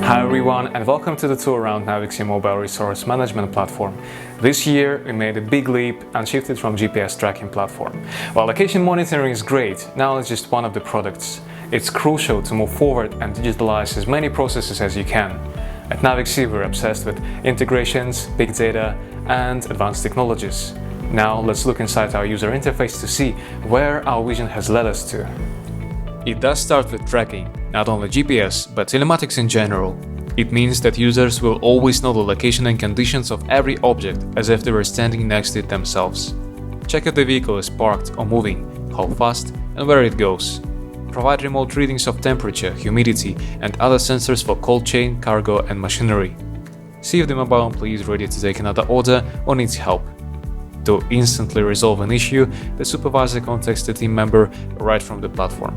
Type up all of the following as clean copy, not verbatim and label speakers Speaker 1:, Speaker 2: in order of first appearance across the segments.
Speaker 1: Hi everyone, and welcome to the tour around Navixy mobile resource management platform. This year we made a big leap and shifted from GPS tracking platform. While location monitoring is great, now it's just one of the products. It's crucial to move forward and digitalize as many processes as you can. At Navixy we're obsessed with integrations, big data and advanced technologies. Now let's look inside our user interface to see where our vision has led us to. It does start with tracking, not only GPS, but telematics in general. It means that users will always know the location and conditions of every object as if they were standing next to it themselves. Check if the vehicle is parked or moving, how fast and where it goes. Provide remote readings of temperature, humidity and other sensors for cold chain, cargo and machinery. See if the mobile employee is ready to take another order or needs help. To instantly resolve an issue, the supervisor contacts the team member right from the platform.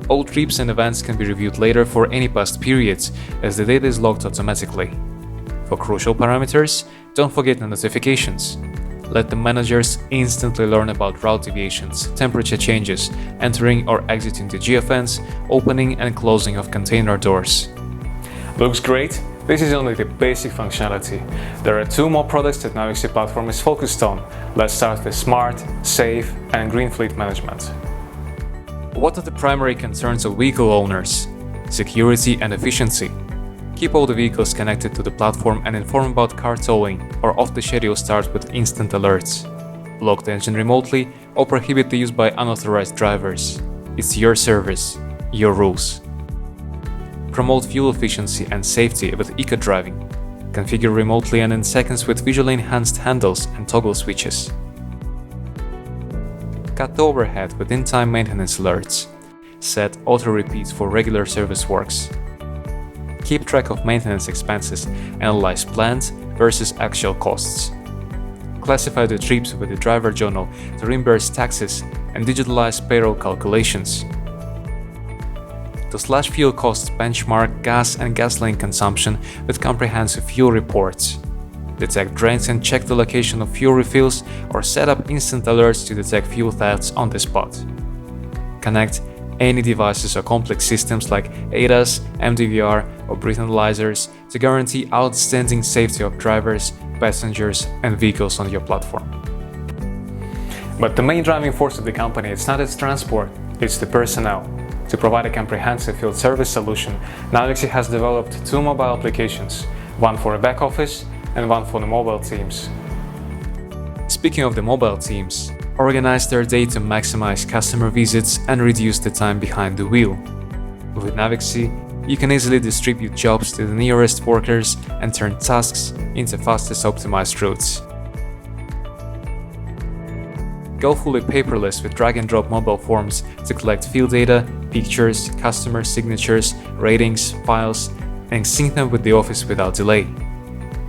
Speaker 1: All trips and events can be reviewed later for any past periods, as the data is logged automatically. For crucial parameters, don't forget the notifications. Let the managers instantly learn about route deviations, temperature changes, entering or exiting the GFNs, opening and closing of container doors. Looks great? This is only the basic functionality. There are two more products that Navixy platform is focused on. Let's start with smart, safe and green fleet management. What are the primary concerns of vehicle owners? Security and efficiency. Keep all the vehicles connected to the platform and inform about car towing or off-the-schedule start with instant alerts. Lock the engine remotely or prohibit the use by unauthorized drivers. It's your service, your rules. Promote fuel efficiency and safety with eco-driving. Configure remotely and in seconds with visually enhanced handles and toggle switches. Cut the overhead with in-time maintenance alerts. Set auto-repeats for regular service works. Keep track of maintenance expenses, analyze planned versus actual costs. Classify the trips with the driver journal to reimburse taxes and digitalize payroll calculations. To slash fuel costs, benchmark gas and gasoline consumption with comprehensive fuel reports. Detect drains and check the location of fuel refills or set up instant alerts to detect fuel thefts on the spot. Connect any devices or complex systems like ADAS, MDVR or breath analyzers to guarantee outstanding safety of drivers, passengers and vehicles on your platform. But the main driving force of the company is not its transport, it's the personnel. To provide a comprehensive field service solution, Navixy has developed two mobile applications, one for a back office and one for the mobile teams. Speaking of the mobile teams, organize their day to maximize customer visits and reduce the time behind the wheel. With Navixy, you can easily distribute jobs to the nearest workers and turn tasks into fastest optimized routes. Go fully paperless with drag-and-drop mobile forms to collect field data, pictures, customer signatures, ratings, files, and sync them with the office without delay.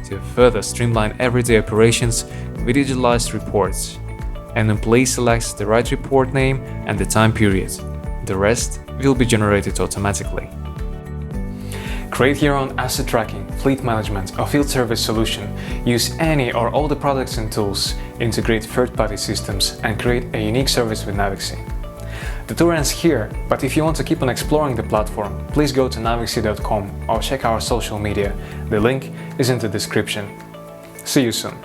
Speaker 1: To further streamline everyday operations, we digitalized reports. An employee selects the right report name and the time period. The rest will be generated automatically. Create your own asset tracking, fleet management or field service solution. Use any or all the products and tools, integrate third-party systems and create a unique service with Navixy. The tour ends here, but if you want to keep on exploring the platform, please go to navixy.com or check our social media. The link is in the description. See you soon.